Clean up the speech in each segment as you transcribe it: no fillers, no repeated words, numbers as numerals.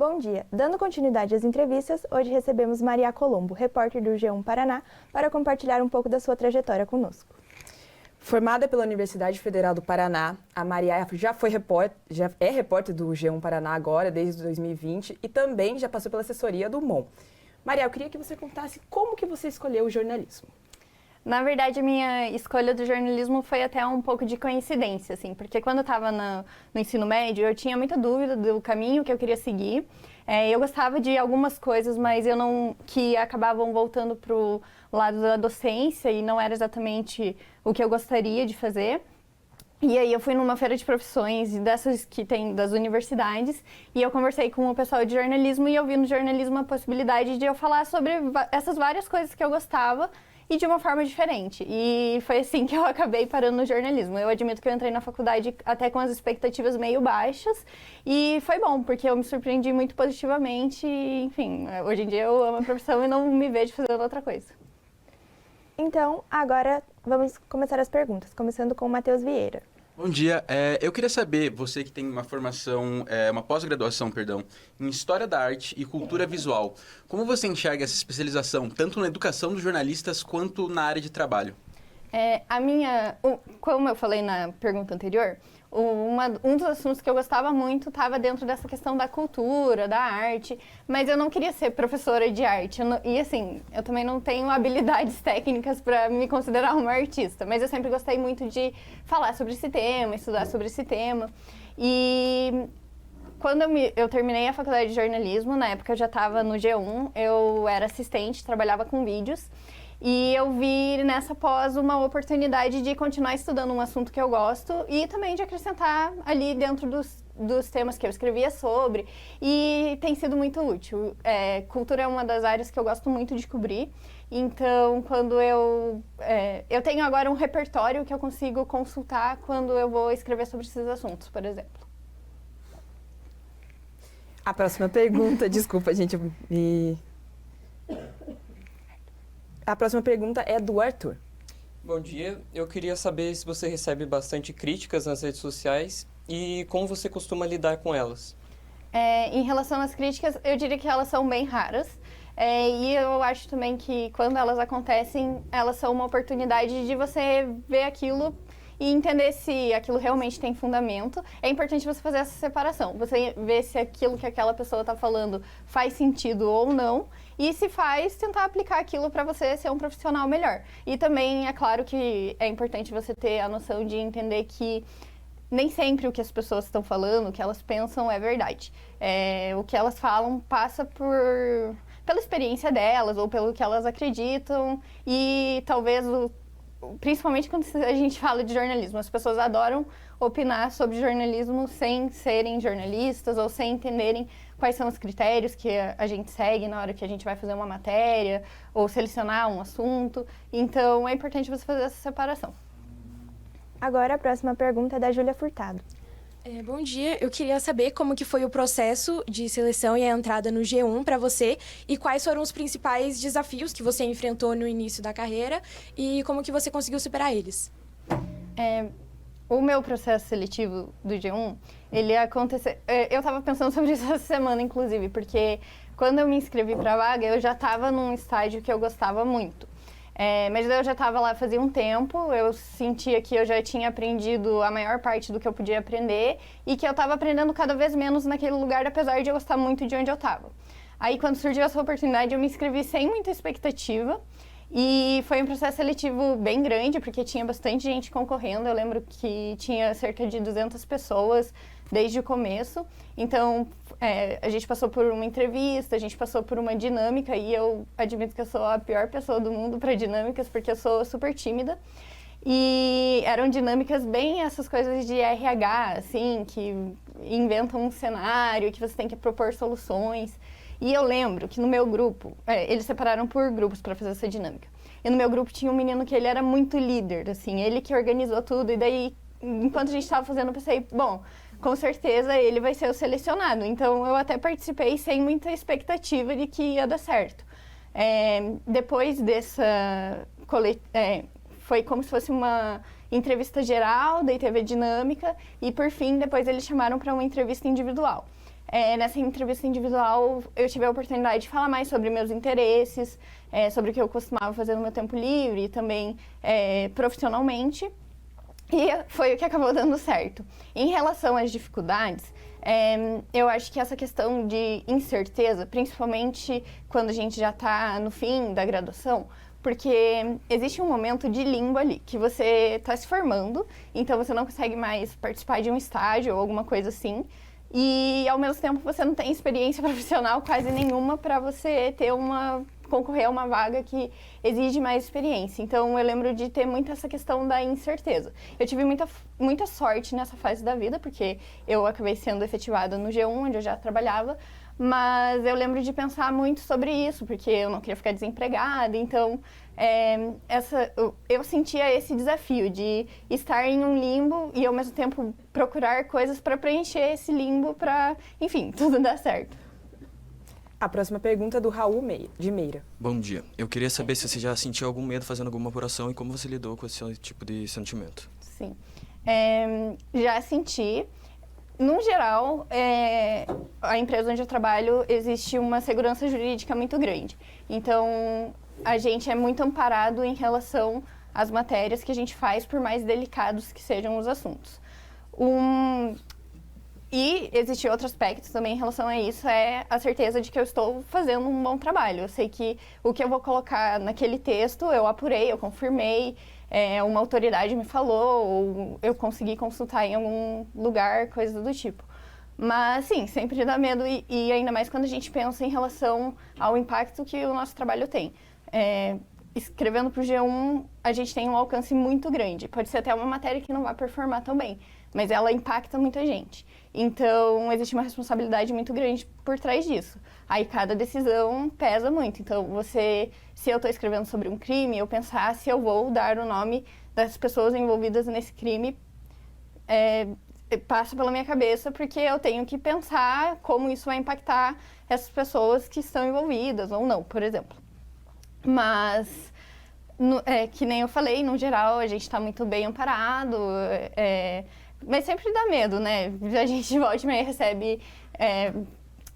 Bom dia. Dando continuidade às entrevistas, hoje recebemos Maria Colombo, repórter do G1 Paraná, para compartilhar um pouco da sua trajetória conosco. Formada pela Universidade Federal do Paraná, a Maria já é repórter do G1 Paraná agora, desde 2020, e também já passou pela assessoria do MON. Maria, eu queria que você contasse como que você escolheu o jornalismo. Na verdade, a minha escolha do jornalismo foi até um pouco de coincidência, assim, porque quando eu estava no ensino médio, eu tinha muita dúvida do caminho que eu queria seguir. Eu gostava de algumas coisas, mas que acabavam voltando para o lado da docência e não era exatamente o que eu gostaria de fazer. E aí eu fui numa feira de profissões dessas que tem das universidades e eu conversei com o pessoal de jornalismo e eu vi no jornalismo a possibilidade de eu falar sobre essas várias coisas que eu gostava e de uma forma diferente. E foi assim que eu acabei parando no jornalismo. Eu admito que eu entrei na faculdade até com as expectativas meio baixas e foi bom, porque eu me surpreendi muito positivamente e, enfim, hoje em dia eu amo a profissão e não me vejo fazendo outra coisa. Então, agora vamos começar as perguntas, começando com o Matheus Vieira. Bom dia, eu queria saber, você que tem uma formação, uma pós-graduação, perdão, em História da Arte e Cultura Visual, como você enxerga essa especialização, tanto na educação dos jornalistas quanto na área de trabalho? Como eu falei na pergunta anterior, um dos assuntos que eu gostava muito estava dentro dessa questão da cultura, da arte, mas eu não queria ser professora de arte. E assim, eu também não tenho habilidades técnicas para me considerar uma artista, mas eu sempre gostei muito de falar sobre esse tema, estudar sobre esse tema. E quando eu terminei a faculdade de jornalismo, na época eu já estava no G1, eu era assistente, trabalhava com vídeos. E eu vi nessa pós uma oportunidade de continuar estudando um assunto que eu gosto e também de acrescentar ali dentro dos temas que eu escrevia sobre. E tem sido muito útil. Cultura é uma das áreas que eu gosto muito de cobrir. Então, quando eu tenho agora um repertório que eu consigo consultar quando eu vou escrever sobre esses assuntos, por exemplo. A próxima pergunta, desculpa, gente, A próxima pergunta é do Arthur. Bom dia, eu queria saber se você recebe bastante críticas nas redes sociais e como você costuma lidar com elas. Em relação às críticas, eu diria que elas são bem raras. E eu acho também que quando elas acontecem, elas são uma oportunidade de você ver aquilo e entender se aquilo realmente tem fundamento. É importante você fazer essa separação, você ver se aquilo que aquela pessoa está falando faz sentido ou não, e se faz, tentar aplicar aquilo para você ser um profissional melhor. E também, é claro que é importante você ter a noção de entender que nem sempre o que as pessoas estão falando, o que elas pensam é verdade. O que elas falam passa pela experiência delas ou pelo que elas acreditam e talvez principalmente quando a gente fala de jornalismo, as pessoas adoram opinar sobre jornalismo sem serem jornalistas ou sem entenderem quais são os critérios que a gente segue na hora que a gente vai fazer uma matéria ou selecionar um assunto. Então, é importante você fazer essa separação. Agora, a próxima pergunta é da Júlia Furtado. Bom dia, eu queria saber como que foi o processo de seleção e a entrada no G1 para você e quais foram os principais desafios que você enfrentou no início da carreira e como que você conseguiu superar eles. O meu processo seletivo do G1, ele aconteceu... Eu estava pensando sobre isso essa semana, inclusive, porque quando eu me inscrevi para a vaga, eu já estava num estágio que eu gostava muito. Mas eu já estava lá fazia um tempo, eu sentia que eu já tinha aprendido a maior parte do que eu podia aprender e que eu estava aprendendo cada vez menos naquele lugar, apesar de eu gostar muito de onde eu estava. Aí, quando surgiu essa oportunidade, eu me inscrevi sem muita expectativa e foi um processo seletivo bem grande, porque tinha bastante gente concorrendo. Eu lembro que tinha cerca de 200 pessoas desde o começo. Então, a gente passou por uma entrevista, a gente passou por uma dinâmica e eu admito que eu sou a pior pessoa do mundo para dinâmicas, porque eu sou super tímida. E eram dinâmicas bem essas coisas de RH, assim, que inventam um cenário, que você tem que propor soluções. E eu lembro que no meu grupo, eles separaram por grupos para fazer essa dinâmica. E no meu grupo tinha um menino que ele era muito líder, assim, ele que organizou tudo. E daí, enquanto a gente estava fazendo, eu pensei, bom, com certeza ele vai ser o selecionado. Então, eu até participei sem muita expectativa de que ia dar certo. Depois dessa... foi como se fosse uma entrevista geral, daí teve a dinâmica, e por fim, depois eles chamaram para uma entrevista individual. nessa entrevista individual, eu tive a oportunidade de falar mais sobre meus interesses, sobre o que eu costumava fazer no meu tempo livre e também profissionalmente. E foi o que acabou dando certo. Em relação às dificuldades, eu acho que essa questão de incerteza, principalmente quando a gente já está no fim da graduação, porque existe um momento de limbo ali, que você está se formando, então você não consegue mais participar de um estágio ou alguma coisa assim, e ao mesmo tempo você não tem experiência profissional quase nenhuma para você concorrer a uma vaga que exige mais experiência. Então eu lembro de ter muito essa questão da incerteza. Eu tive muita sorte nessa fase da vida, porque eu acabei sendo efetivada no G1, onde eu já trabalhava, mas eu lembro de pensar muito sobre isso, porque eu não queria ficar desempregada, então eu sentia esse desafio de estar em um limbo e ao mesmo tempo procurar coisas para preencher esse limbo para, enfim, tudo dar certo. A próxima pergunta é do Raul de Meira. Bom dia. Eu queria saber se você já sentiu algum medo fazendo alguma apuração e como você lidou com esse tipo de sentimento. Sim. Já senti. No geral, a empresa onde eu trabalho, existe uma segurança jurídica muito grande. Então, a gente é muito amparado em relação às matérias que a gente faz, por mais delicados que sejam os assuntos. E existe outro aspecto também em relação a isso, é a certeza de que eu estou fazendo um bom trabalho. Eu sei que o que eu vou colocar naquele texto, eu apurei, eu confirmei, uma autoridade me falou, ou eu consegui consultar em algum lugar, coisa do tipo. Mas, sim, sempre dá medo, e ainda mais quando a gente pensa em relação ao impacto que o nosso trabalho tem. Escrevendo para o G1, a gente tem um alcance muito grande. Pode ser até uma matéria que não vai performar tão bem, mas ela impacta muita gente. Então, existe uma responsabilidade muito grande por trás disso. Aí, cada decisão pesa muito. Então, se eu estou escrevendo sobre um crime, eu pensar se eu vou dar o nome das pessoas envolvidas nesse crime, passa pela minha cabeça, porque eu tenho que pensar como isso vai impactar essas pessoas que estão envolvidas ou não, por exemplo. Mas, que nem eu falei, no geral, a gente está muito bem amparado, mas sempre dá medo, né? A gente volta e meia recebe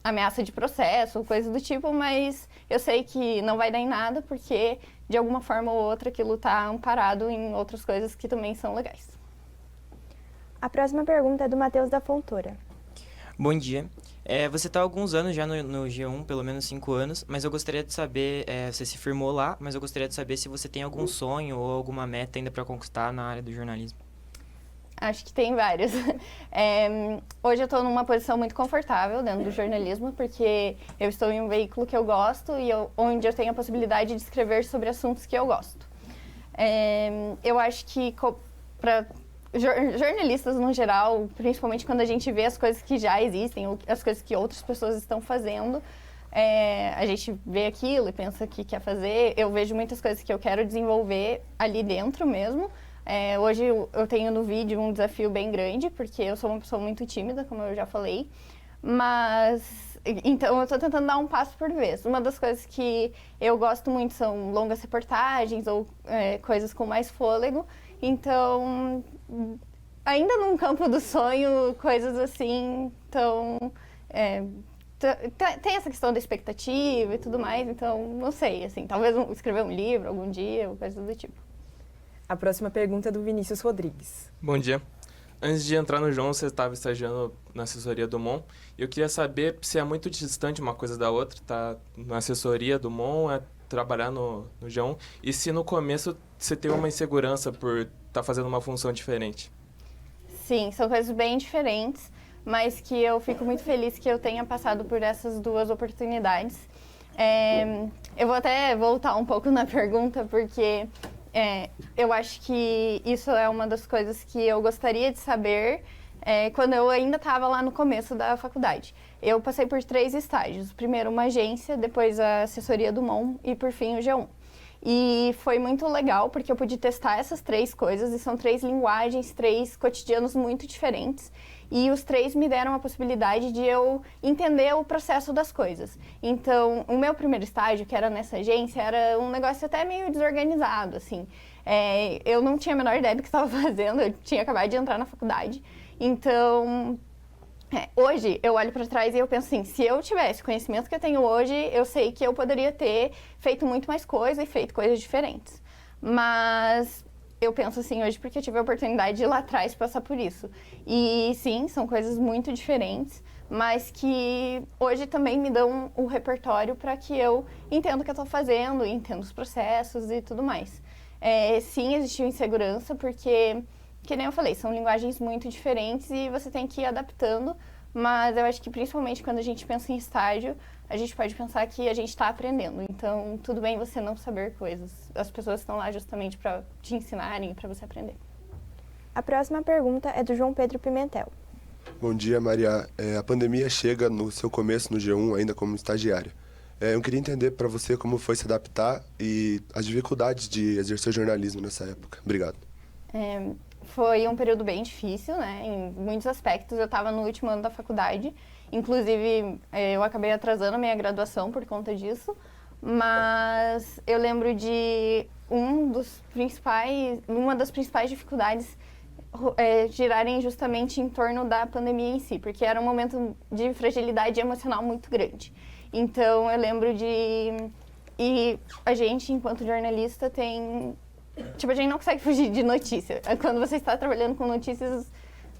ameaça de processo, coisa do tipo, mas eu sei que não vai dar em nada, porque de alguma forma ou outra aquilo está amparado em outras coisas que também são legais. A próxima pergunta é do Matheus da Fontoura. Bom dia. Você está há alguns anos já no G1, pelo menos 5 anos, mas eu gostaria de saber, você se firmou lá, mas eu gostaria de saber se você tem algum sonho ou alguma meta ainda para conquistar na área do jornalismo. Acho que tem vários. Hoje eu estou numa posição muito confortável dentro do jornalismo, porque eu estou em um veículo que eu gosto e onde eu tenho a possibilidade de escrever sobre assuntos que eu gosto. Eu acho que para jornalistas no geral, principalmente quando a gente vê as coisas que já existem, ou as coisas que outras pessoas estão fazendo, a gente vê aquilo e pensa que quer fazer. Eu vejo muitas coisas que eu quero desenvolver ali dentro mesmo. Hoje eu tenho no vídeo um desafio bem grande, porque eu sou uma pessoa muito tímida, como eu já falei. Mas, então eu estou tentando dar um passo por vez. Uma das coisas que eu gosto muito são longas reportagens ou coisas com mais fôlego. Então, ainda num campo do sonho, coisas assim, então, tem essa questão da expectativa e tudo mais, então, não sei, assim, talvez escrever um livro algum dia, ou coisa do tipo. A próxima pergunta é do Vinícius Rodrigues. Bom dia. Antes de entrar no João, você estava estagiando na assessoria do MON. Eu queria saber se é muito distante uma coisa da outra, tá na assessoria do MON, trabalhar no G1, e se no começo você teve uma insegurança por estar fazendo uma função diferente. Sim, são coisas bem diferentes, mas que eu fico muito feliz que eu tenha passado por essas duas oportunidades. Eu vou até voltar um pouco na pergunta, porque eu acho que isso é uma das coisas que eu gostaria de saber quando eu ainda estava lá no começo da faculdade. Eu passei por 3 estágios. Primeiro uma agência, depois a assessoria do MON e por fim o G1. E foi muito legal porque eu pude testar essas 3 coisas e são 3 linguagens, 3 cotidianos muito diferentes. E os 3 me deram a possibilidade de eu entender o processo das coisas. Então, o meu primeiro estágio, que era nessa agência, era um negócio até meio desorganizado, assim. Eu não tinha a menor ideia do que estava fazendo, eu tinha acabado de entrar na faculdade. Então, Hoje, eu olho para trás e eu penso assim, se eu tivesse o conhecimento que eu tenho hoje, eu sei que eu poderia ter feito muito mais coisa e feito coisas diferentes. Mas eu penso assim hoje porque eu tive a oportunidade de ir lá atrás passar por isso. E sim, são coisas muito diferentes, mas que hoje também me dão um repertório para que eu entenda o que eu estou fazendo, entenda os processos e tudo mais. Sim, existiu insegurança porque, que nem eu falei, são linguagens muito diferentes e você tem que ir adaptando, mas eu acho que principalmente quando a gente pensa em estágio, a gente pode pensar que a gente está aprendendo. Então, tudo bem você não saber coisas. As pessoas estão lá justamente para te ensinarem, para você aprender. A próxima pergunta é do João Pedro Pimentel. Bom dia, Maria. A pandemia chega no seu começo no G1 ainda como estagiária. Eu queria entender para você como foi se adaptar e as dificuldades de exercer jornalismo nessa época. Obrigado. Foi um período bem difícil, né? Em muitos aspectos. Eu estava no último ano da faculdade. Inclusive, eu acabei atrasando a minha graduação por conta disso. Mas eu lembro de uma das principais dificuldades girarem justamente em torno da pandemia em si, porque era um momento de fragilidade emocional muito grande. Então, eu lembro e a gente, enquanto jornalista, a gente não consegue fugir de notícia. Quando você está trabalhando com notícias,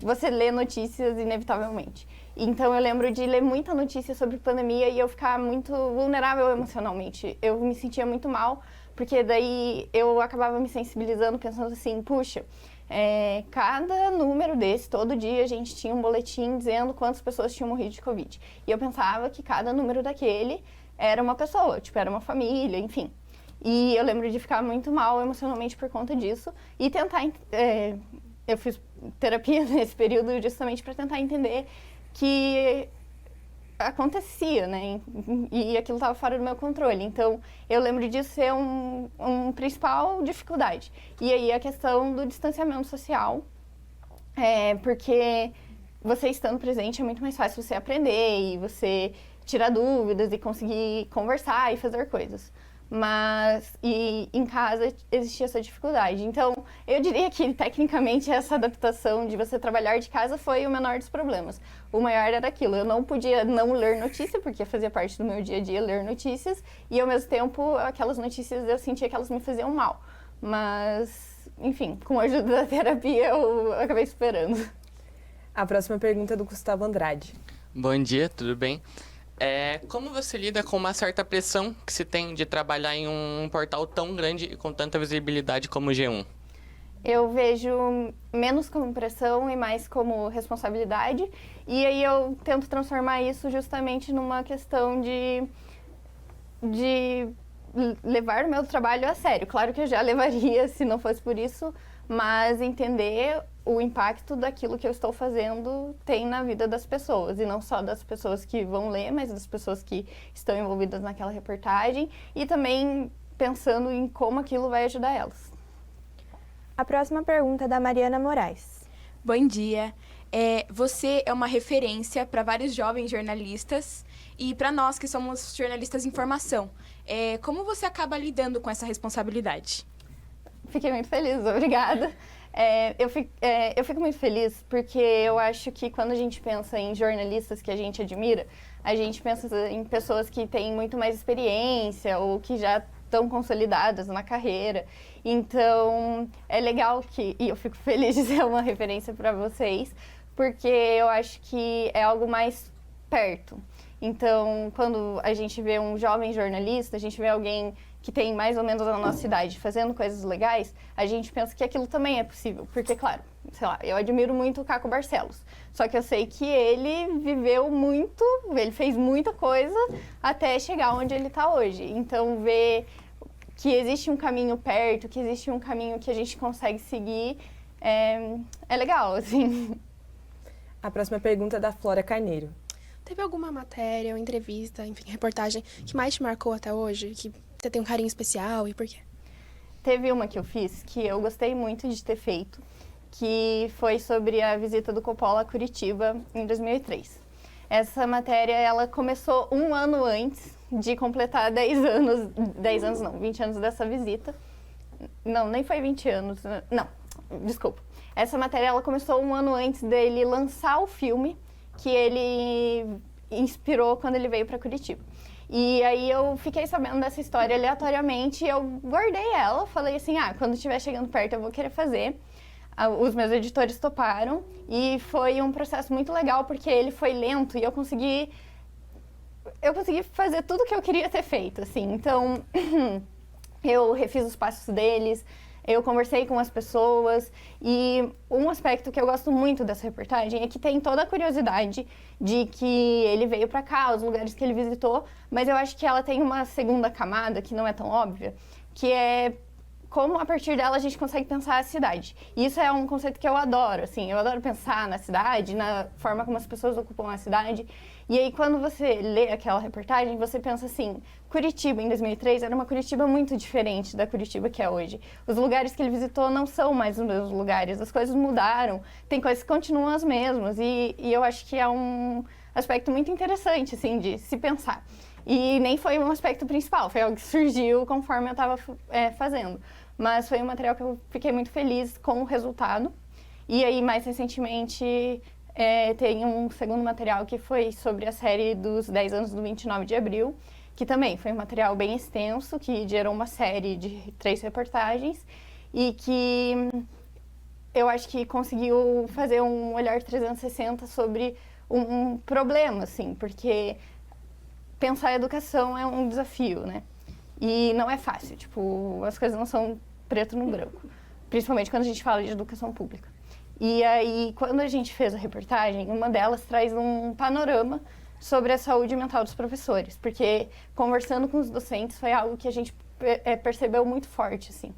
você lê notícias inevitavelmente. Então, eu lembro de ler muita notícia sobre pandemia e eu ficar muito vulnerável emocionalmente. Eu me sentia muito mal, porque daí eu acabava me sensibilizando, pensando assim, puxa, cada número desse, todo dia a gente tinha um boletim dizendo quantas pessoas tinham morrido de Covid. E eu pensava que cada número daquele era uma pessoa, era uma família, enfim. E eu lembro de ficar muito mal emocionalmente por conta disso e tentar... eu fiz terapia nesse período justamente para tentar entender que acontecia, né? E aquilo estava fora do meu controle. Então, eu lembro disso ser uma principal dificuldade. E aí, a questão do distanciamento social, porque você estando presente é muito mais fácil você aprender e você tirar dúvidas e conseguir conversar e fazer coisas. Mas em casa existia essa dificuldade. Então, eu diria que, tecnicamente, essa adaptação de você trabalhar de casa foi o menor dos problemas. O maior era aquilo, eu não podia não ler notícia, porque fazia parte do meu dia a dia ler notícias, e, ao mesmo tempo, aquelas notícias eu sentia que elas me faziam mal. Mas, enfim, com a ajuda da terapia, eu acabei superando. A próxima pergunta é do Gustavo Andrade. Bom dia, tudo bem? Como você lida com uma certa pressão que se tem de trabalhar em um portal tão grande e com tanta visibilidade como o G1? Eu vejo menos como pressão e mais como responsabilidade. E aí eu tento transformar isso justamente numa questão de levar o meu trabalho a sério. Claro que eu já levaria se não fosse por isso, mas entender o impacto daquilo que eu estou fazendo tem na vida das pessoas, e não só das pessoas que vão ler, mas das pessoas que estão envolvidas naquela reportagem, e também pensando em como aquilo vai ajudar elas. A próxima pergunta é da Mariana Moraes. Bom dia. Você é uma referência para vários jovens jornalistas e para nós que somos jornalistas em formação. Como você acaba lidando com essa responsabilidade? Fiquei muito feliz, obrigada. Eu fico muito feliz porque eu acho que quando a gente pensa em jornalistas que a gente admira, a gente pensa em pessoas que têm muito mais experiência ou que já estão consolidadas na carreira. Então, é legal e eu fico feliz de ser uma referência para vocês, porque eu acho que é algo mais perto. Então, quando a gente vê um jovem jornalista, a gente vê alguém que tem mais ou menos a nossa idade fazendo coisas legais, a gente pensa que aquilo também é possível. Porque, claro, sei lá, eu admiro muito o Caco Barcelos. Só que eu sei que ele viveu muito, ele fez muita coisa até chegar onde ele está hoje. Então, ver que existe um caminho perto, que existe um caminho que a gente consegue seguir, é legal, assim. A próxima pergunta é da Flora Carneiro. Teve alguma matéria ou entrevista, enfim, reportagem que mais te marcou até hoje? Que você tem um carinho especial e por quê? Teve uma que eu fiz que eu gostei muito de ter feito, que foi sobre a visita do Coppola a Curitiba em 2003. Essa matéria, ela começou um ano antes de completar 20 anos dessa visita. Não, nem foi 20 anos, não, desculpa. Essa matéria, ela começou um ano antes dele lançar o filme que ele inspirou quando ele veio para Curitiba. E aí eu fiquei sabendo dessa história aleatoriamente e eu guardei ela, falei assim, quando estiver chegando perto eu vou querer fazer. Os meus editores toparam e foi um processo muito legal porque ele foi lento e eu consegui fazer tudo que eu queria ter feito, assim. Então, eu refiz os passos deles, eu conversei com as pessoas e um aspecto que eu gosto muito dessa reportagem é que tem toda a curiosidade de que ele veio para cá, os lugares que ele visitou, mas eu acho que ela tem uma segunda camada que não é tão óbvia, que é como a partir dela a gente consegue pensar a cidade. E isso é um conceito que eu adoro, assim, eu adoro pensar na cidade, na forma como as pessoas ocupam a cidade. E aí, quando você lê aquela reportagem, você pensa assim, Curitiba, em 2003, era uma Curitiba muito diferente da Curitiba que é hoje. Os lugares que ele visitou não são mais os mesmos lugares, as coisas mudaram, tem coisas que continuam as mesmas, e eu acho que é um aspecto muito interessante, assim, de se pensar. E nem foi um aspecto principal, foi algo que surgiu conforme eu estava fazendo. Mas foi um material que eu fiquei muito feliz com o resultado. E aí, mais recentemente, tem um segundo material que foi sobre a série dos 10 anos do 29 de abril, que também foi um material bem extenso, que gerou uma série de 3 reportagens e que eu acho que conseguiu fazer um olhar 360 sobre um problema, assim, porque pensar a educação é um desafio, né? E não é fácil, tipo, as coisas não são preto no branco, principalmente quando a gente fala de educação pública. E aí, quando a gente fez a reportagem, uma delas traz um panorama sobre a saúde mental dos professores, porque conversando com os docentes foi algo que a gente percebeu muito forte, assim.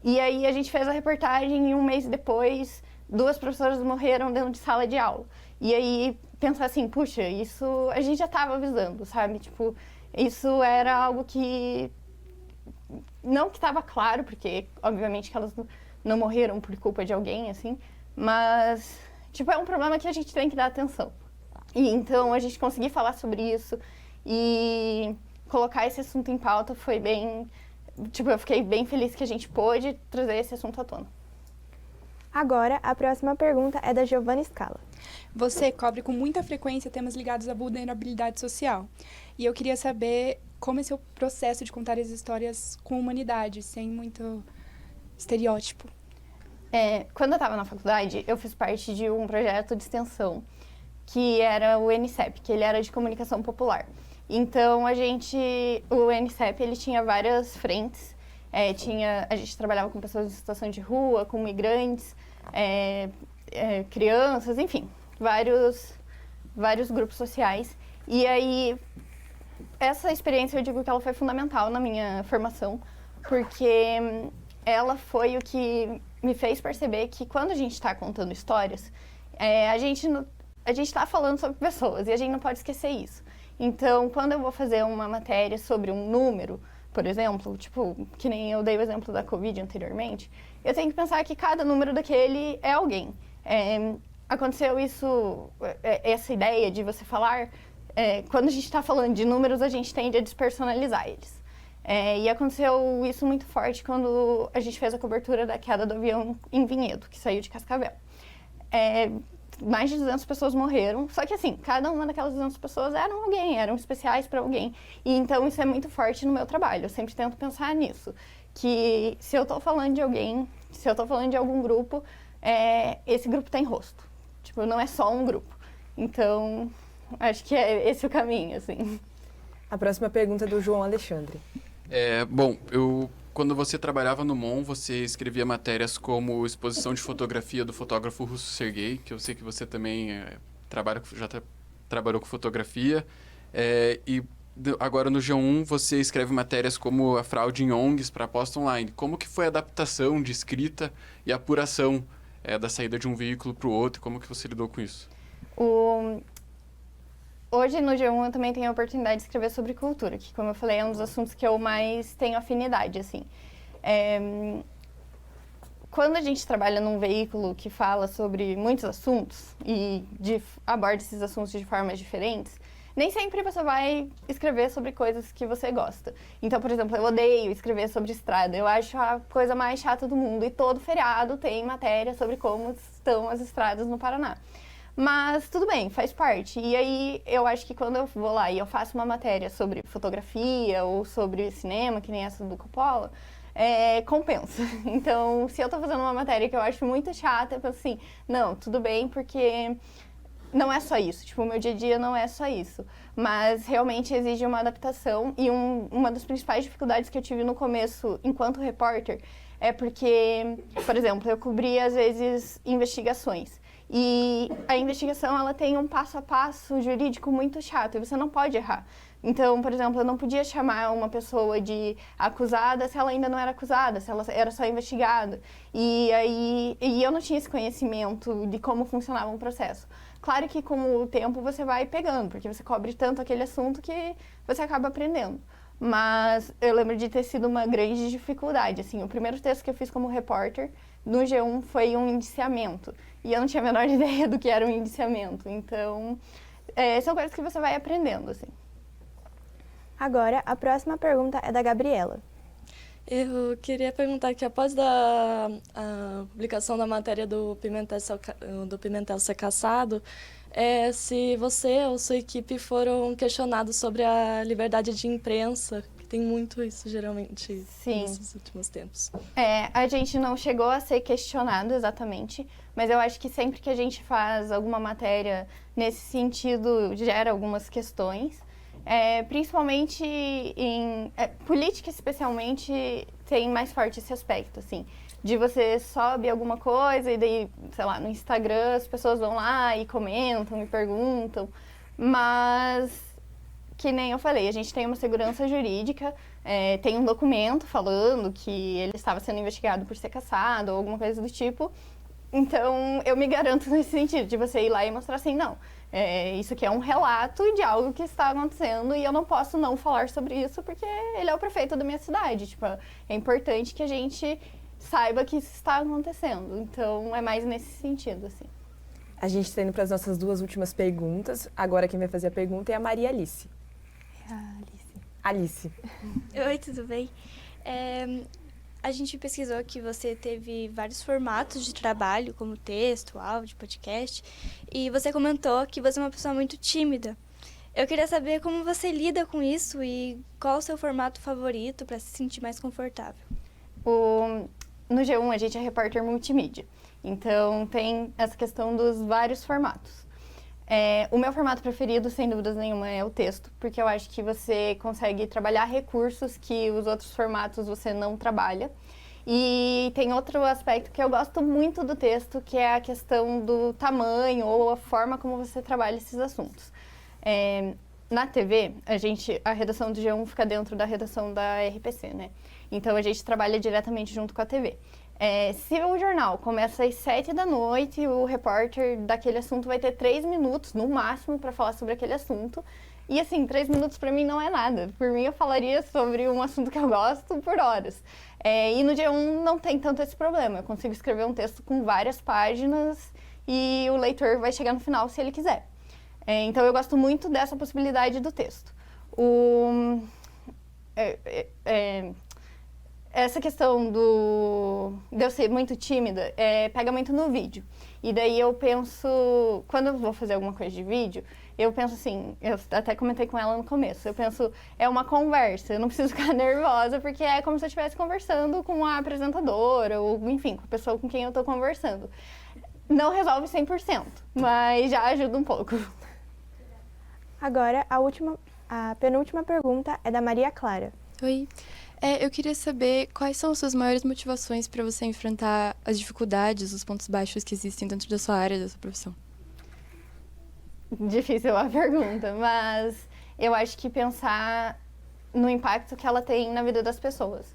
E aí a gente fez a reportagem e um mês depois, 2 professoras morreram dentro de sala de aula. E aí pensar assim, puxa, isso a gente já estava avisando, sabe? Tipo, isso era algo que não que estava claro, porque obviamente que elas não morreram por culpa de alguém, assim, mas tipo, é um problema que a gente tem que dar atenção. E então a gente conseguir falar sobre isso e colocar esse assunto em pauta foi bem, tipo, eu fiquei bem feliz que a gente pôde trazer esse assunto à tona. Agora, a próxima pergunta é da Giovanna Scala. Você cobre com muita frequência temas ligados à vulnerabilidade social. E eu queria saber como é seu processo de contar as histórias com humanidade, sem muito estereótipo. Quando eu estava na faculdade, eu fiz parte de um projeto de extensão, que era o NCEP, que ele era de comunicação popular. Então, o NCEP, ele tinha várias frentes. A gente trabalhava com pessoas em situação de rua, com migrantes, crianças, enfim, vários grupos sociais. E aí, essa experiência, eu digo que ela foi fundamental na minha formação, porque ela foi o que me fez perceber que quando a gente está contando histórias, a gente está falando sobre pessoas e a gente não pode esquecer isso. Então, quando eu vou fazer uma matéria sobre um número, por exemplo, tipo, que nem eu dei o exemplo da Covid anteriormente, eu tenho que pensar que cada número daquele é alguém. Aconteceu isso, essa ideia de você falar, quando a gente está falando de números, a gente tende a despersonalizar eles. E aconteceu isso muito forte quando a gente fez a cobertura da queda do avião em Vinhedo, que saiu de Cascavel. Mais de 200 pessoas morreram, só que assim, cada uma daquelas 200 pessoas eram alguém, eram especiais para alguém. E então isso é muito forte no meu trabalho, eu sempre tento pensar nisso, que se eu estou falando de alguém, se eu estou falando de algum grupo, esse grupo tem rosto, tipo, não é só um grupo. Então, acho que é esse o caminho, assim. A próxima pergunta é do João Alexandre. Bom, quando você trabalhava no MON, você escrevia matérias como exposição de fotografia do fotógrafo Russo Sergei, que eu sei que você também trabalhou com fotografia. Agora no G1 você escreve matérias como a fraude em ONGs para posta online. Como que foi a adaptação de escrita e apuração da saída de um veículo para o outro? Como que você lidou com isso? Hoje no G1 eu também tenho a oportunidade de escrever sobre cultura, que como eu falei é um dos assuntos que eu mais tenho afinidade, assim. Quando a gente trabalha num veículo que fala sobre muitos assuntos e aborda esses assuntos de formas diferentes, nem sempre você vai escrever sobre coisas que você gosta. Então, por exemplo, eu odeio escrever sobre estrada, eu acho a coisa mais chata do mundo e todo feriado tem matéria sobre como estão as estradas no Paraná. Mas tudo bem, faz parte. E aí eu acho que quando eu vou lá e eu faço uma matéria sobre fotografia ou sobre cinema, que nem essa do Coppola, compensa. Então, se eu tô fazendo uma matéria que eu acho muito chata, eu penso assim, não, tudo bem, porque não é só isso. Tipo, o meu dia a dia não é só isso. Mas realmente exige uma adaptação. E uma das principais dificuldades que eu tive no começo, enquanto repórter, é porque, por exemplo, eu cobria, às vezes, investigações. E a investigação, ela tem um passo a passo jurídico muito chato, e você não pode errar. Então, por exemplo, eu não podia chamar uma pessoa de acusada se ela ainda não era acusada, se ela era só investigada. E eu não tinha esse conhecimento de como funcionava um processo. Claro que com o tempo você vai pegando, porque você cobre tanto aquele assunto que você acaba aprendendo. Mas eu lembro de ter sido uma grande dificuldade. Assim, o primeiro texto que eu fiz como repórter no G1 foi um indiciamento. E eu não tinha a menor ideia do que era um indiciamento. Então, são coisas que você vai aprendendo, assim. Agora, a próxima pergunta é da Gabriela. Eu queria perguntar que após a publicação da matéria do Pimentel ser cassado, se você ou sua equipe foram questionados sobre a liberdade de imprensa, que tem muito isso geralmente nesses últimos tempos. A gente não chegou a ser questionado exatamente, mas eu acho que sempre que a gente faz alguma matéria nesse sentido, gera algumas questões. Principalmente em política, especialmente, tem mais forte esse aspecto, assim, de você sobe alguma coisa e daí, sei lá, no Instagram as pessoas vão lá e comentam e perguntam, mas que nem eu falei, a gente tem uma segurança jurídica, tem um documento falando que ele estava sendo investigado por ser cassado ou alguma coisa do tipo. Então, eu me garanto nesse sentido, de você ir lá e mostrar assim, não, isso aqui é um relato de algo que está acontecendo e eu não posso não falar sobre isso porque ele é o prefeito da minha cidade. Tipo, é importante que a gente saiba que isso está acontecendo. Então, é mais nesse sentido, assim. A gente está indo para as nossas duas últimas perguntas. Agora quem vai fazer a pergunta é a Maria Alice. Alice. Oi, tudo bem? A gente pesquisou que você teve vários formatos de trabalho, como texto, áudio, podcast, e você comentou que você é uma pessoa muito tímida. Eu queria saber como você lida com isso e qual o seu formato favorito para se sentir mais confortável. No G1 a gente é repórter multimídia, então tem essa questão dos vários formatos. O meu formato preferido, sem dúvidas nenhuma, é o texto, porque eu acho que você consegue trabalhar recursos que os outros formatos você não trabalha. E tem outro aspecto que eu gosto muito do texto, que é a questão do tamanho ou a forma como você trabalha esses assuntos. Na TV, a redação do G1 fica dentro da redação da RPC, né? Então a gente trabalha diretamente junto com a TV. Se o jornal começa às 7 da noite, o repórter daquele assunto vai ter 3 minutos, no máximo, para falar sobre aquele assunto. E assim, 3 minutos para mim não é nada. Por mim, eu falaria sobre um assunto que eu gosto por horas. E no G1 não tem tanto esse problema. Eu consigo escrever um texto com várias páginas e o leitor vai chegar no final se ele quiser. Então, eu gosto muito dessa possibilidade do texto. Essa questão de eu ser muito tímida pega muito no vídeo. E daí eu penso, quando eu vou fazer alguma coisa de vídeo, eu penso assim, eu até comentei com ela no começo, eu penso, é uma conversa, eu não preciso ficar nervosa, porque é como se eu estivesse conversando com a apresentadora, ou enfim, com a pessoa com quem eu estou conversando. Não resolve 100%, mas já ajuda um pouco. Agora, a penúltima pergunta é da Maria Clara. Oi. Eu queria saber quais são as suas maiores motivações para você enfrentar as dificuldades, os pontos baixos que existem dentro da sua área, da sua profissão. Difícil a pergunta, mas eu acho que pensar no impacto que ela tem na vida das pessoas.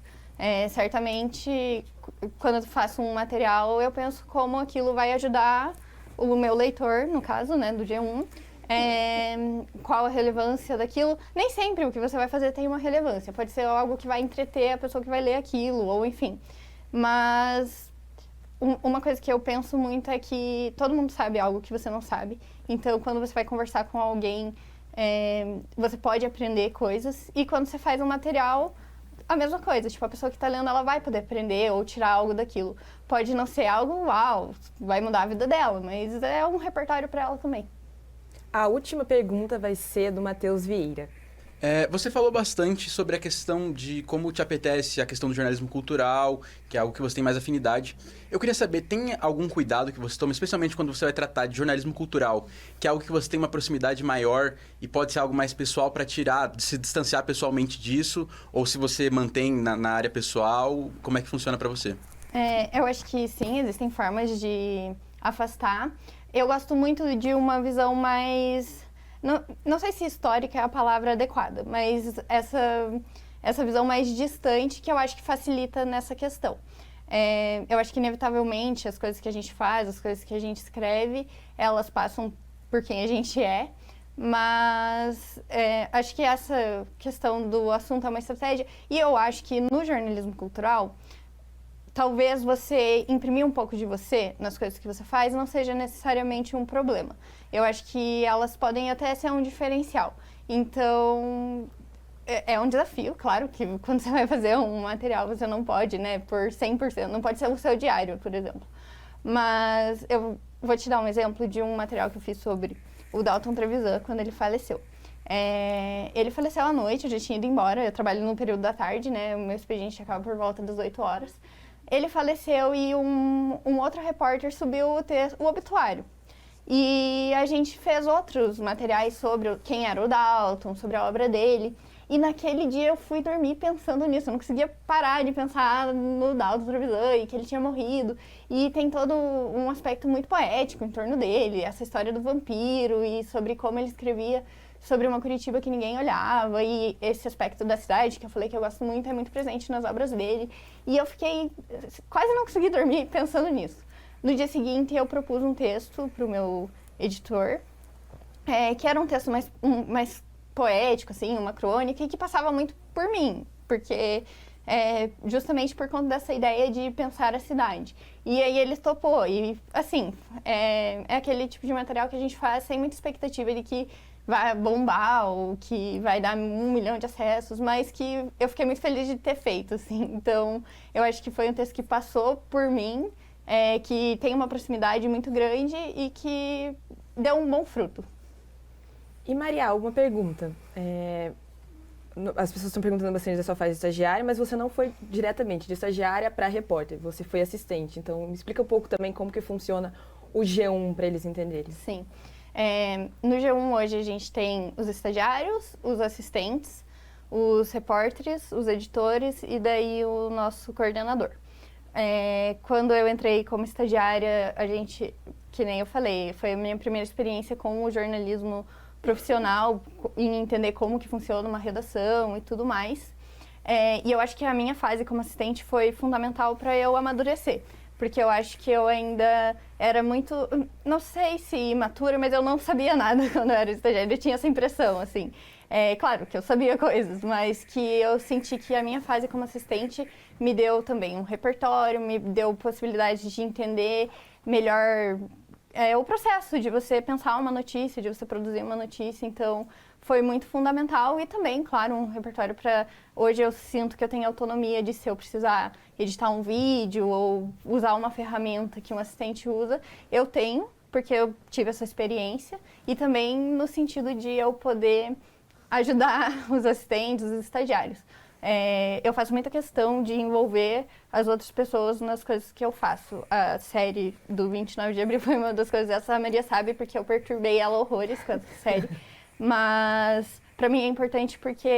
Certamente, quando eu faço um material, eu penso como aquilo vai ajudar o meu leitor, no caso, né, do G1, qual a relevância daquilo. Nem sempre o que você vai fazer tem uma relevância. Pode ser algo que vai entreter a pessoa que vai ler aquilo, ou enfim. Mas uma coisa que eu penso muito é que todo mundo sabe algo que você não sabe. Então, quando você vai conversar com alguém, você pode aprender coisas. E quando você faz um material, a mesma coisa, tipo, a pessoa que está lendo, ela vai poder aprender ou tirar algo daquilo. Pode não ser algo, uau, vai mudar a vida dela, mas é um repertório para ela também. A última pergunta vai ser do Matheus Vieira. Você falou bastante sobre a questão de como te apetece a questão do jornalismo cultural, que é algo que você tem mais afinidade. Eu queria saber, tem algum cuidado que você toma, especialmente quando você vai tratar de jornalismo cultural, que é algo que você tem uma proximidade maior e pode ser algo mais pessoal para se distanciar pessoalmente disso, ou se você mantém na área pessoal, como é que funciona para você? Eu acho que sim, existem formas de afastar. Eu gosto muito de uma visão mais... Não sei se histórica é a palavra adequada, mas essa visão mais distante que eu acho que facilita nessa questão. Eu acho que, inevitavelmente, as coisas que a gente faz, as coisas que a gente escreve, elas passam por quem a gente é, mas acho que essa questão do assunto é uma estratégia, e eu acho que no jornalismo cultural, talvez você imprimir um pouco de você nas coisas que você faz não seja necessariamente um problema. Eu acho que elas podem até ser um diferencial. Então, é um desafio, claro, que quando você vai fazer um material você não pode, né, por 100%, não pode ser o seu diário, por exemplo. Mas eu vou te dar um exemplo de um material que eu fiz sobre o Dalton Trevisan, quando ele faleceu. Ele faleceu à noite, eu já tinha ido embora, eu trabalho no período da tarde, né, o meu expediente acaba por volta das 8 horas. Ele faleceu e um outro repórter subiu o obituário. E a gente fez outros materiais sobre quem era o Dalton, sobre a obra dele. E naquele dia eu fui dormir pensando nisso. Eu não conseguia parar de pensar no Dalton Trevisan e que ele tinha morrido. E tem todo um aspecto muito poético em torno dele. Essa história do vampiro e sobre como ele escrevia sobre uma Curitiba que ninguém olhava. E esse aspecto da cidade, que eu falei que eu gosto muito, é muito presente nas obras dele. E eu fiquei... quase não consegui dormir pensando nisso. No dia seguinte, eu propus um texto para o meu editor, que era um texto mais poético, assim, uma crônica, e que passava muito por mim, porque justamente por conta dessa ideia de pensar a cidade. E aí ele topou, e assim, é aquele tipo de material que a gente faz sem muita expectativa de que vai bombar ou que vai dar 1 milhão de acessos, mas que eu fiquei muito feliz de ter feito, assim. Então, eu acho que foi um texto que passou por mim, que tem uma proximidade muito grande e que deu um bom fruto. E Maria, uma pergunta. As pessoas estão perguntando bastante da sua fase de estagiária, mas você não foi diretamente de estagiária para repórter, você foi assistente. Então, me explica um pouco também como que funciona o G1 para eles entenderem. Sim. No G1 hoje a gente tem os estagiários, os assistentes, os repórteres, os editores e daí o nosso coordenador. Quando eu entrei como estagiária, a gente, que nem eu falei, foi a minha primeira experiência com o jornalismo profissional, em entender como que funciona uma redação e tudo mais. E eu acho que a minha fase como assistente foi fundamental para eu amadurecer, porque eu acho que eu ainda era muito, não sei se imatura, mas eu não sabia nada quando eu era estagiária, eu tinha essa impressão, assim. Claro que eu sabia coisas, mas que eu senti que a minha fase como assistente me deu também um repertório, me deu possibilidade de entender melhor o processo de você pensar uma notícia, de você produzir uma notícia. Então, foi muito fundamental e também, claro, um repertório para... Hoje eu sinto que eu tenho autonomia de, se eu precisar editar um vídeo ou usar uma ferramenta que um assistente usa, eu tenho, porque eu tive essa experiência, e também no sentido de eu poder ajudar os assistentes, os estagiários. Eu faço muita questão de envolver as outras pessoas nas coisas que eu faço. A série do 29 de abril foi uma das coisas, essa a Maria sabe, porque eu perturbei ela horrores com essa série. Mas, para mim, é importante porque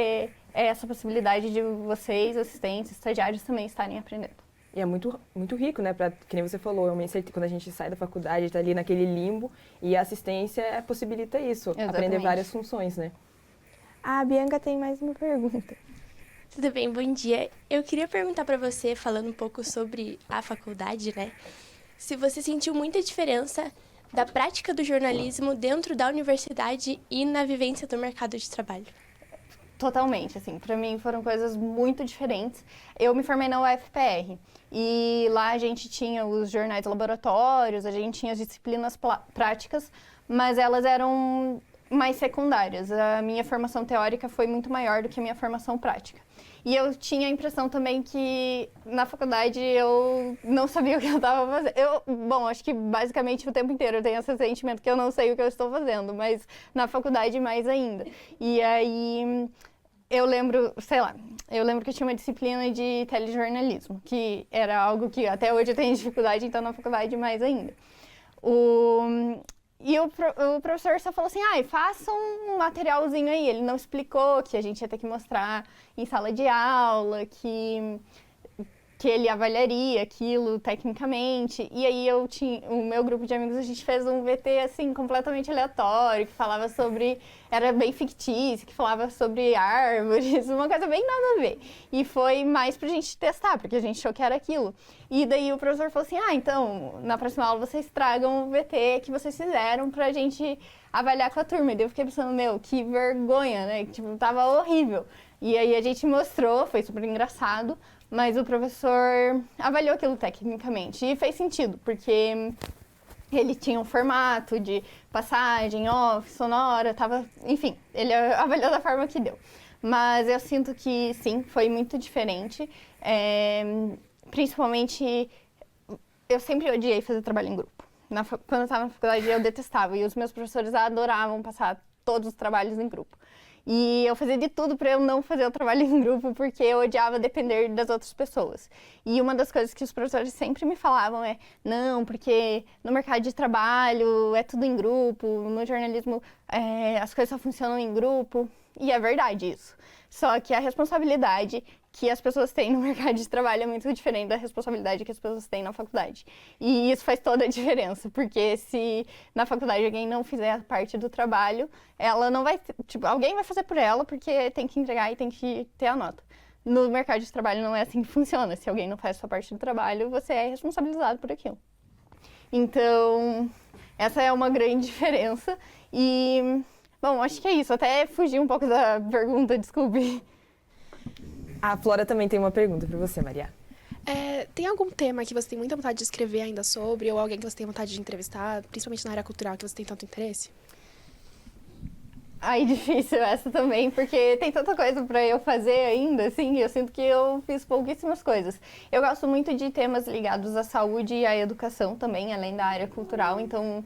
é essa possibilidade de vocês, assistentes, estagiários, também estarem aprendendo. E é muito, muito rico, né? Que nem você falou, quando a gente sai da faculdade, está ali naquele limbo, e a assistência possibilita isso, Exatamente. Aprender várias funções, né? A Bianca tem mais uma pergunta. Tudo bem, bom dia. Eu queria perguntar para você, falando um pouco sobre a faculdade, né? Se você sentiu muita diferença da prática do jornalismo dentro da universidade e na vivência do mercado de trabalho. Totalmente, assim, para mim foram coisas muito diferentes. Eu me formei na UFPR e lá a gente tinha os jornais laboratórios, a gente tinha as disciplinas práticas, mas elas eram mais secundárias. A minha formação teórica foi muito maior do que a minha formação prática. E eu tinha a impressão também que na faculdade eu não sabia o que eu estava fazendo. Bom, acho que basicamente o tempo inteiro eu tenho esse sentimento que eu não sei o que eu estou fazendo, mas na faculdade mais ainda. E aí eu lembro que eu tinha uma disciplina de telejornalismo, que era algo que até hoje eu tenho dificuldade, então na faculdade mais ainda. E o professor só falou assim, faça um materialzinho aí. Ele não explicou que a gente ia ter que mostrar em sala de aula, que ele avaliaria aquilo tecnicamente. E aí o meu grupo de amigos, a gente fez um VT, assim, completamente aleatório, que falava sobre, era bem fictício, que falava sobre árvores, uma coisa bem nada a ver. E foi mais pra gente testar, porque a gente achou que era aquilo. E daí o professor falou assim, então, na próxima aula vocês tragam o VT que vocês fizeram pra gente avaliar com a turma. E daí eu fiquei pensando, que vergonha, né? Tipo, tava horrível. E aí a gente mostrou, foi super engraçado, mas o professor avaliou aquilo tecnicamente. E fez sentido, porque ele tinha um formato de passagem, off, sonora, enfim, ele avaliou da forma que deu. Mas eu sinto que, sim, foi muito diferente. Principalmente, eu sempre odiei fazer trabalho em grupo. Quando eu estava na faculdade, eu detestava. E os meus professores adoravam passar todos os trabalhos em grupo. E eu fazia de tudo para eu não fazer o trabalho em grupo, porque eu odiava depender das outras pessoas. E uma das coisas que os professores sempre me falavam é, não, porque no mercado de trabalho é tudo em grupo, no jornalismo as coisas só funcionam em grupo. E é verdade isso. Só que a responsabilidade que as pessoas têm no mercado de trabalho é muito diferente da responsabilidade que as pessoas têm na faculdade. E isso faz toda a diferença, porque se na faculdade alguém não fizer a parte do trabalho, ela não vai, alguém vai fazer por ela, porque tem que entregar e tem que ter a nota. No mercado de trabalho não é assim que funciona. Se alguém não faz a sua parte do trabalho, você é responsabilizado por aquilo. Então, essa é uma grande diferença. E, bom, acho que é isso. Até fugi um pouco da pergunta, desculpe. A Flora também tem uma pergunta para você, Maria. Tem algum tema que você tem muita vontade de escrever ainda sobre, ou alguém que você tem vontade de entrevistar, principalmente na área cultural, que você tem tanto interesse? Difícil essa também, porque tem tanta coisa para eu fazer ainda, assim, eu sinto que eu fiz pouquíssimas coisas. Eu gosto muito de temas ligados à saúde e à educação também, além da área cultural, então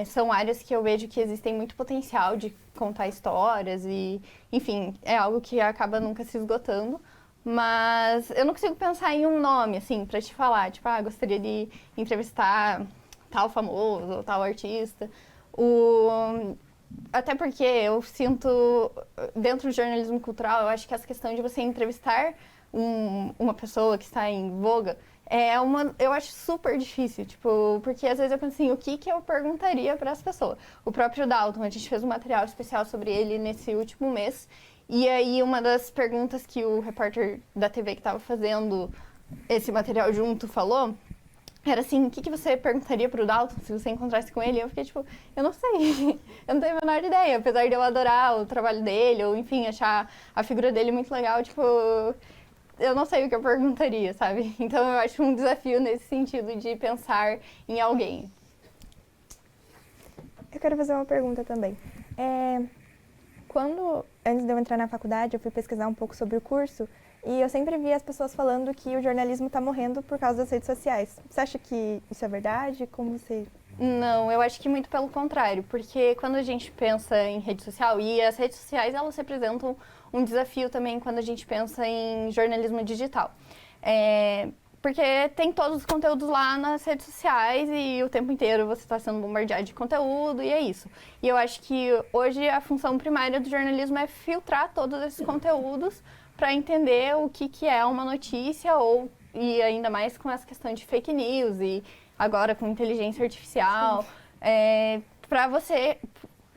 são áreas que eu vejo que existem muito potencial de contar histórias e, enfim, é algo que acaba nunca se esgotando. Mas eu não consigo pensar em um nome, assim, pra te falar. Gostaria de entrevistar tal famoso ou tal artista. Até porque eu sinto, dentro do jornalismo cultural, eu acho que essa questão de você entrevistar uma pessoa que está em voga eu acho super difícil, porque às vezes eu penso assim, o que eu perguntaria para essa pessoa? O próprio Dalton, a gente fez um material especial sobre ele nesse último mês, e aí uma das perguntas que o repórter da TV que estava fazendo esse material junto falou, era assim, o que você perguntaria pro Dalton se você encontrasse com ele? Eu fiquei eu não sei, eu não tenho a menor ideia, apesar de eu adorar o trabalho dele, ou enfim, achar a figura dele muito legal, eu não sei o que eu perguntaria, sabe? Então eu acho um desafio nesse sentido de pensar em alguém. Eu quero fazer uma pergunta também. Antes de eu entrar na faculdade, eu fui pesquisar um pouco sobre o curso e eu sempre vi as pessoas falando que o jornalismo está morrendo por causa das redes sociais. Você acha que isso é verdade? Como você... Não, eu acho que muito pelo contrário, porque quando a gente pensa em rede social, e as redes sociais elas representam um desafio também quando a gente pensa em jornalismo digital. Porque tem todos os conteúdos lá nas redes sociais e o tempo inteiro você está sendo bombardeado de conteúdo e é isso. E eu acho que hoje a função primária do jornalismo é filtrar todos esses conteúdos para entender o que é uma notícia e ainda mais com essa questão de fake news e agora com inteligência artificial.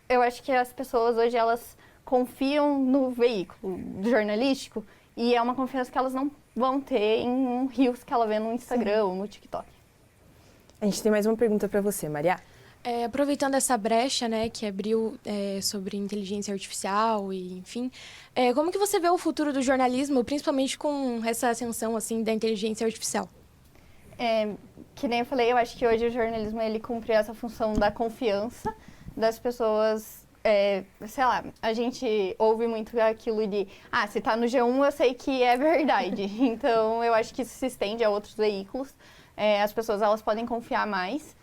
Eu acho que as pessoas hoje elas confiam no veículo jornalístico e é uma confiança que elas não vão ter em um Reels que ela vê no Instagram ou no TikTok. A gente tem mais uma pergunta para você, Maria. Aproveitando essa brecha, né, que abriu sobre inteligência artificial e, enfim, como que você vê o futuro do jornalismo, principalmente com essa ascensão, assim, da inteligência artificial? Que nem eu falei, eu acho que hoje o jornalismo, ele cumpre essa função da confiança das pessoas sei lá, a gente ouve muito aquilo de, se tá no G1 eu sei que é verdade. Então, eu acho que isso se estende a outros veículos. As pessoas, elas podem confiar mais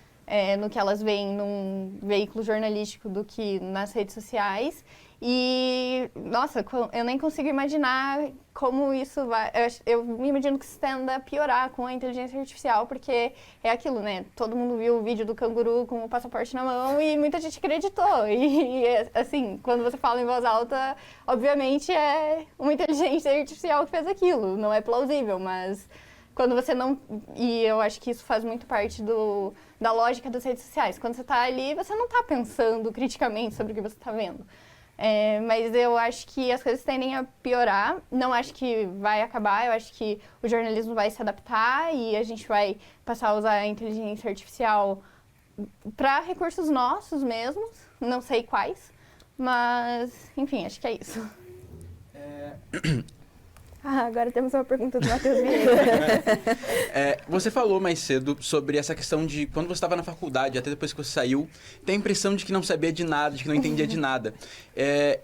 no que elas veem num veículo jornalístico do que nas redes sociais. E, nossa, eu nem consigo imaginar como isso vai... Eu me imagino que isso tenda a piorar com a inteligência artificial, porque é aquilo, né? Todo mundo viu o vídeo do canguru com o passaporte na mão e muita gente acreditou. E, assim, quando você fala em voz alta, obviamente é uma inteligência artificial que fez aquilo. Não é plausível, mas quando você não... E eu acho que isso faz muito parte da lógica das redes sociais. Quando você está ali, você não está pensando criticamente sobre o que você está vendo. Mas eu acho que as coisas tendem a piorar. Não acho que vai acabar. Eu acho que o jornalismo vai se adaptar e a gente vai passar a usar a inteligência artificial para recursos nossos mesmos. Não sei quais, mas, enfim, acho que é isso. Agora temos uma pergunta do Matheus Vieira. Você falou mais cedo sobre essa questão de quando você estava na faculdade, até depois que você saiu, tem a impressão de que não sabia de nada, de que não entendia de nada.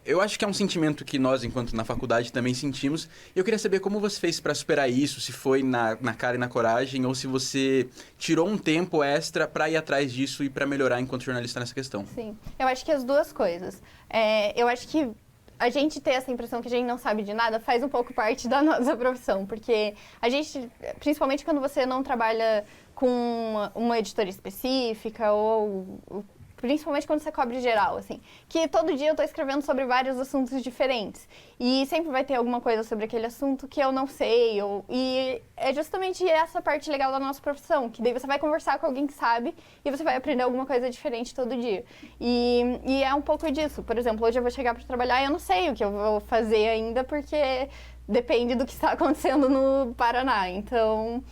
Eu acho que é um sentimento que nós, enquanto na faculdade, também sentimos. E eu queria saber como você fez para superar isso, se foi na cara e na coragem, ou se você tirou um tempo extra para ir atrás disso e para melhorar enquanto jornalista nessa questão. Sim, eu acho que as duas coisas. Eu acho que a gente ter essa impressão que a gente não sabe de nada faz um pouco parte da nossa profissão, porque a gente, principalmente quando você não trabalha com uma editora específica ou principalmente quando você cobre geral, assim, que todo dia eu tô escrevendo sobre vários assuntos diferentes e sempre vai ter alguma coisa sobre aquele assunto que eu não sei, e é justamente essa parte legal da nossa profissão, que daí você vai conversar com alguém que sabe e você vai aprender alguma coisa diferente todo dia. E é um pouco disso. Por exemplo, hoje eu vou chegar para trabalhar e eu não sei o que eu vou fazer ainda, porque depende do que está acontecendo no Paraná. Então,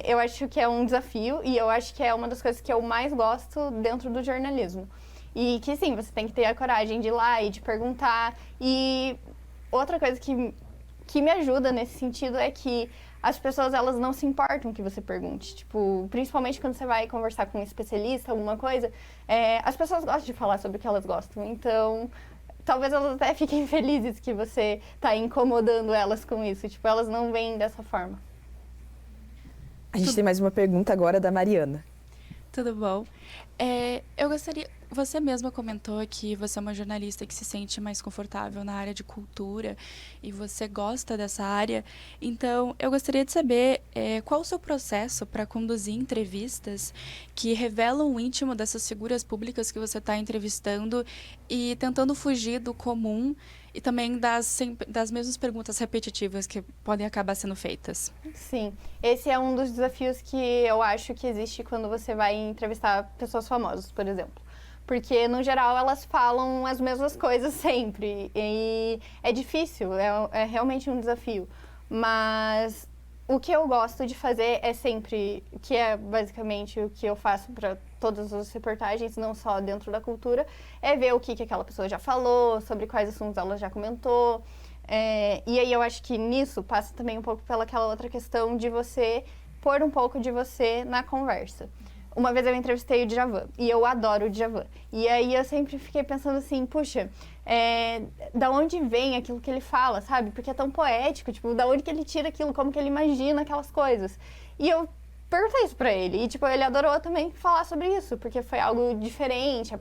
eu acho que é um desafio e eu acho que é uma das coisas que eu mais gosto dentro do jornalismo. E que sim, você tem que ter a coragem de ir lá e de perguntar. E outra coisa que me ajuda nesse sentido é que as pessoas, elas não se importam que você pergunte. Tipo, principalmente quando você vai conversar com um especialista, alguma coisa, as pessoas gostam de falar sobre o que elas gostam. Então, talvez elas até fiquem felizes que você está incomodando elas com isso. Tipo, elas não veem dessa forma. A gente tem mais uma pergunta agora da Mariana. Tudo bom? Eu gostaria... Você mesma comentou que você é uma jornalista que se sente mais confortável na área de cultura e você gosta dessa área. Então, eu gostaria de saber qual o seu processo para conduzir entrevistas que revelam o íntimo dessas figuras públicas que você está entrevistando e tentando fugir do comum e também das mesmas perguntas repetitivas que podem acabar sendo feitas. Sim, esse é um dos desafios que eu acho que existe quando você vai entrevistar pessoas famosas, por exemplo. Porque, no geral, elas falam as mesmas coisas sempre. E é difícil, é realmente um desafio. Mas o que eu gosto de fazer é sempre, que é basicamente o que eu faço para todas as reportagens, não só dentro da cultura, é ver o que aquela pessoa já falou, sobre quais assuntos ela já comentou. E aí eu acho que nisso passa também um pouco pelaquela outra questão de você pôr um pouco de você na conversa. Uma vez eu entrevistei o Djavan, e eu adoro o Djavan. E aí eu sempre fiquei pensando assim, puxa, da onde vem aquilo que ele fala, sabe? Porque é tão poético, tipo, da onde que ele tira aquilo, como que ele imagina aquelas coisas. E eu perguntei isso pra ele, e tipo, ele adorou também falar sobre isso, porque foi algo diferente, a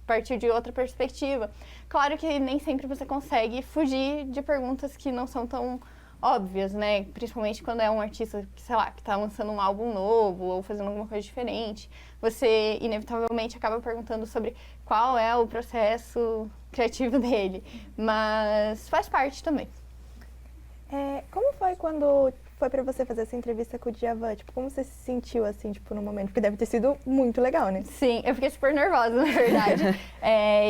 partir de outra perspectiva. Claro que nem sempre você consegue fugir de perguntas que não são tão óbvias, né? Principalmente quando é um artista que, sei lá, que tá lançando um álbum novo ou fazendo alguma coisa diferente. Você, inevitavelmente, acaba perguntando sobre qual é o processo criativo dele. Mas faz parte também. Como foi quando foi pra você fazer essa entrevista com o Djavan? Tipo, como você se sentiu, assim, tipo, no momento? Porque deve ter sido muito legal, né? Sim, eu fiquei super nervosa, na verdade.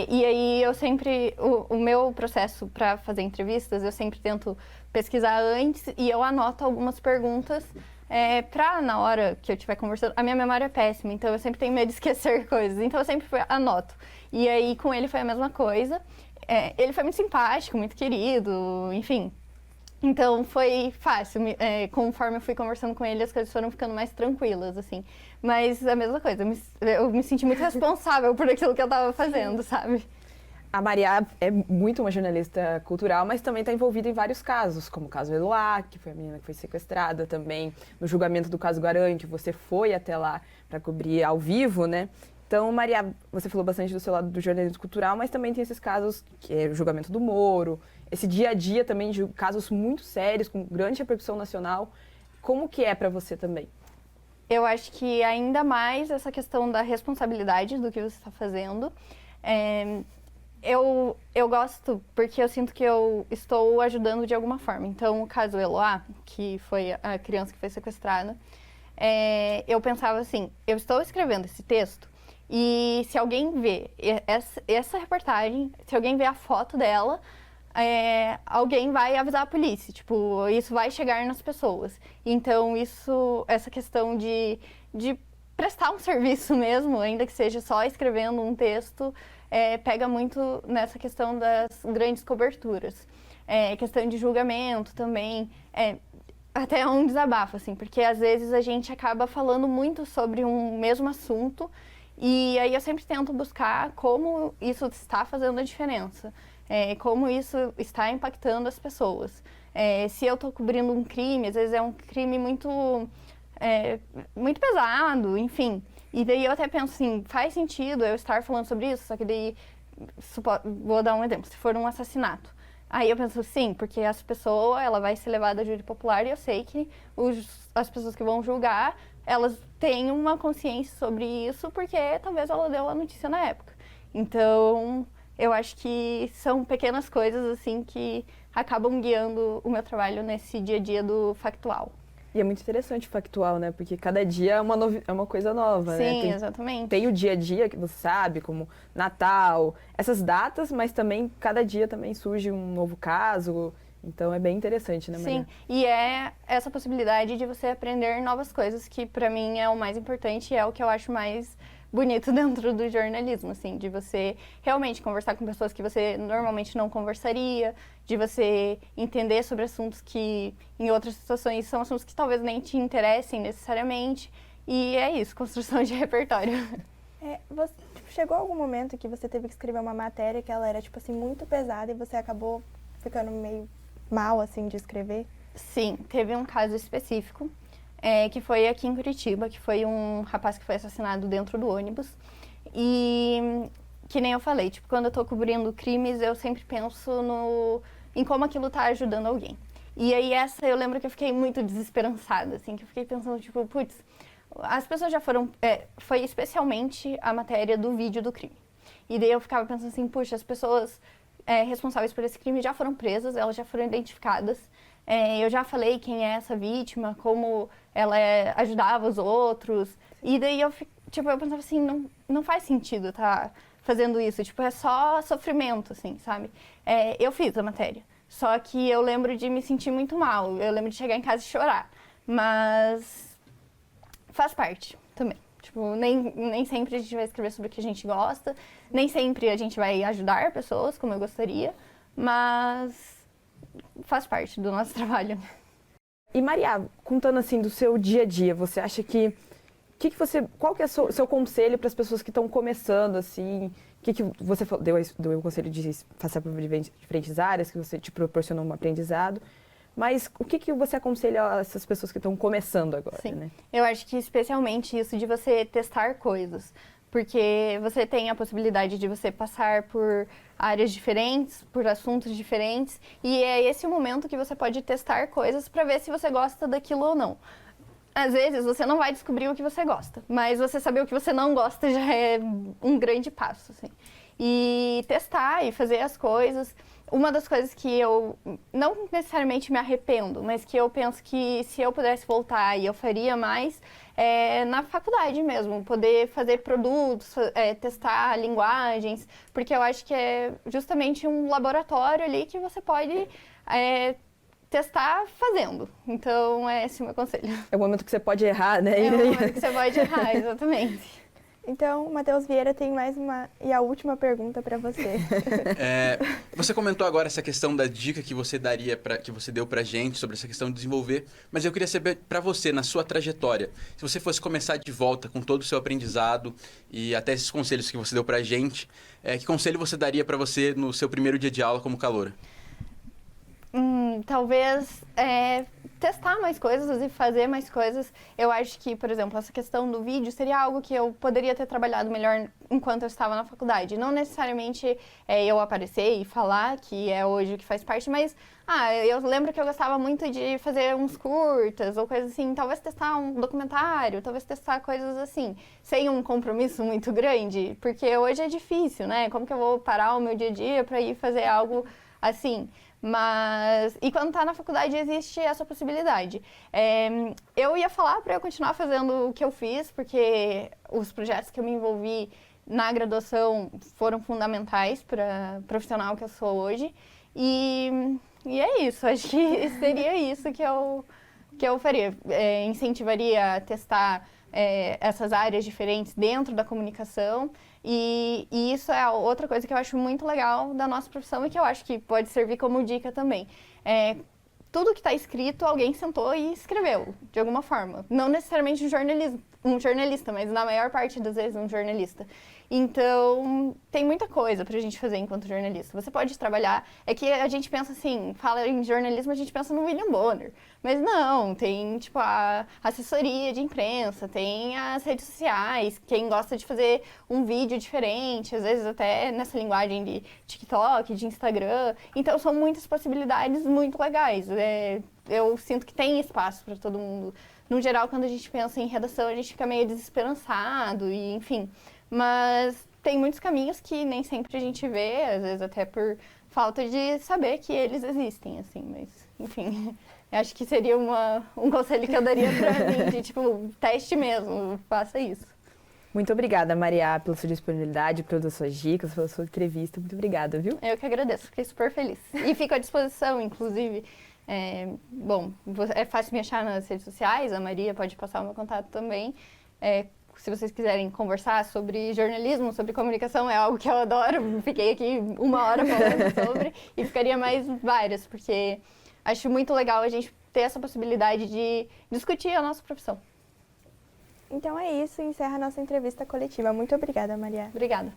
E aí, eu sempre... O meu processo pra fazer entrevistas, eu sempre tento pesquisar antes e eu anoto algumas perguntas pra, na hora que eu estiver conversando... A minha memória é péssima, então eu sempre tenho medo de esquecer coisas. Então, eu sempre anoto. E aí, com ele foi a mesma coisa. Ele foi muito simpático, muito querido, enfim... Então, foi fácil. Conforme eu fui conversando com ele, as coisas foram ficando mais tranquilas, assim. Mas a mesma coisa, eu me senti muito responsável por aquilo que eu tava fazendo, sabe? A Maria é muito uma jornalista cultural, mas também está envolvida em vários casos, como o caso Eloá, que foi a menina que foi sequestrada também, no julgamento do caso Guarani, que você foi até lá para cobrir ao vivo, né? Então, Maria, você falou bastante do seu lado do jornalismo cultural, mas também tem esses casos, que é o julgamento do Moro, esse dia a dia também de casos muito sérios, com grande repercussão nacional. Como que é para você também? Eu acho que ainda mais essa questão da responsabilidade do que você está fazendo. Eu gosto porque eu sinto que eu estou ajudando de alguma forma. Então, o caso Eloá, que foi a criança que foi sequestrada, eu pensava assim, eu estou escrevendo esse texto e se alguém vê essa reportagem, se alguém vê a foto dela, alguém vai avisar a polícia. Tipo, isso vai chegar nas pessoas. Então, essa questão de prestar um serviço mesmo, ainda que seja só escrevendo um texto, pega muito nessa questão das grandes coberturas. Questão de julgamento também, até um desabafo, assim, porque às vezes a gente acaba falando muito sobre um mesmo assunto e aí eu sempre tento buscar como isso está fazendo a diferença, como isso está impactando as pessoas. Se eu estou cobrindo um crime, às vezes é um crime muito pesado, enfim. E daí eu até penso assim, faz sentido eu estar falando sobre isso, só que daí, vou dar um exemplo, se for um assassinato. Aí eu penso, sim, porque essa pessoa, ela vai ser levada a júri popular e eu sei que as pessoas que vão julgar, elas têm uma consciência sobre isso, porque talvez ela deu a notícia na época. Então, eu acho que são pequenas coisas, assim, que acabam guiando o meu trabalho nesse dia a dia do factual. E é muito interessante o factual, né? Porque cada dia é uma coisa nova, né? Sim, exatamente. Tem o dia a dia que você sabe, como Natal, essas datas, mas também cada dia também surge um novo caso. Então é bem interessante, né, Maria? Sim, e é essa possibilidade de você aprender novas coisas que pra mim é o mais importante e é o que eu acho mais bonito dentro do jornalismo, assim, de você realmente conversar com pessoas que você normalmente não conversaria, de você entender sobre assuntos que em outras situações são assuntos que talvez nem te interessem necessariamente. E é isso, construção de repertório. Chegou algum momento que você teve que escrever uma matéria que ela era, tipo assim, muito pesada e você acabou ficando meio mal, assim, de escrever? Sim, teve um caso específico, que foi aqui em Curitiba, que foi um rapaz que foi assassinado dentro do ônibus. E, que nem eu falei, tipo, quando eu tô cobrindo crimes, eu sempre penso em como aquilo tá ajudando alguém. E aí eu lembro que eu fiquei muito desesperançada, assim, que eu fiquei pensando, tipo, putz, as pessoas já foram... foi especialmente a matéria do vídeo do crime. E daí eu ficava pensando assim, puxa, as pessoas responsáveis por esse crime já foram presas, elas já foram identificadas. Eu já falei quem é essa vítima, como ela ajudava os outros. E daí eu pensava assim, não faz sentido tá fazendo isso. Tipo, é só sofrimento, assim, sabe? Eu fiz a matéria. Só que eu lembro de me sentir muito mal. Eu lembro de chegar em casa e chorar. Mas faz parte também. Tipo, nem sempre a gente vai escrever sobre o que a gente gosta. Nem sempre a gente vai ajudar pessoas, como eu gostaria. Mas faz parte do nosso trabalho. E Maria, contando assim do seu dia a dia, você acha qual que é o seu conselho para as pessoas que estão começando, assim? Que você deu o conselho de passar por diferentes áreas, que você te proporcionou um aprendizado. Mas o que você aconselha a essas pessoas que estão começando agora, Sim. né? Eu acho que especialmente isso de você testar coisas. Porque você tem a possibilidade de você passar por áreas diferentes, por assuntos diferentes. E é esse o momento que você pode testar coisas para ver se você gosta daquilo ou não. Às vezes você não vai descobrir o que você gosta, mas você saber o que você não gosta já é um grande passo, assim. E testar e fazer as coisas. Uma das coisas que eu não necessariamente me arrependo, mas que eu penso que se eu pudesse voltar e eu faria mais, na faculdade mesmo, poder fazer produtos, testar linguagens, porque eu acho que é justamente um laboratório ali que você pode testar fazendo. Então, esse é o meu conselho. É o momento que você pode errar, né? É o momento que você pode errar, exatamente. Então, Matheus Vieira tem mais uma e a última pergunta para você. Você comentou agora essa questão da dica que você que você deu pra gente sobre essa questão de desenvolver, mas eu queria saber para você, na sua trajetória, se você fosse começar de volta com todo o seu aprendizado e até esses conselhos que você deu pra gente, que conselho você daria para você no seu primeiro dia de aula como caloura? Talvez testar mais coisas e fazer mais coisas. Eu acho que, por exemplo, essa questão do vídeo seria algo que eu poderia ter trabalhado melhor enquanto eu estava na faculdade. Não necessariamente eu aparecer e falar que é hoje que faz parte, mas eu lembro que eu gostava muito de fazer uns curtas ou coisas assim. Talvez testar um documentário, talvez testar coisas assim, sem um compromisso muito grande, porque hoje é difícil, né? Como que eu vou parar o meu dia a dia para ir fazer algo assim? E quando tá na faculdade existe essa possibilidade. Eu ia falar para eu continuar fazendo o que eu fiz, porque os projetos que eu me envolvi na graduação foram fundamentais para o profissional que eu sou hoje. E é isso, acho que seria isso que eu faria. Incentivaria a testar essas áreas diferentes dentro da comunicação. E isso é outra coisa que eu acho muito legal da nossa profissão e que eu acho que pode servir como dica também. Tudo que está escrito, alguém sentou e escreveu, de alguma forma. Não necessariamente um jornalista, mas na maior parte das vezes um jornalista. Então, tem muita coisa pra gente fazer enquanto jornalista. Você pode trabalhar... É que a gente pensa assim, fala em jornalismo, a gente pensa no William Bonner. Mas não, tem tipo a assessoria de imprensa, tem as redes sociais, quem gosta de fazer um vídeo diferente, às vezes até nessa linguagem de TikTok, de Instagram. Então, são muitas possibilidades muito legais. Eu sinto que tem espaço para todo mundo. No geral, quando a gente pensa em redação, a gente fica meio desesperançado e, enfim... Mas tem muitos caminhos que nem sempre a gente vê, às vezes até por falta de saber que eles existem, assim. Mas, enfim, acho que seria um conselho que eu daria pra mim, de tipo, teste mesmo, faça isso. Muito obrigada, Maria, pela sua disponibilidade, pelas suas dicas, pela sua entrevista. Muito obrigada, viu? Eu que agradeço, fiquei super feliz. E fico à disposição, inclusive. É fácil me achar nas redes sociais, a Maria pode passar o meu contato também. Se vocês quiserem conversar sobre jornalismo, sobre comunicação, é algo que eu adoro. Fiquei aqui 1 hora falando sobre e ficaria mais várias, porque acho muito legal a gente ter essa possibilidade de discutir a nossa profissão. Então é isso, encerra a nossa entrevista coletiva. Muito obrigada, Maria. Obrigada.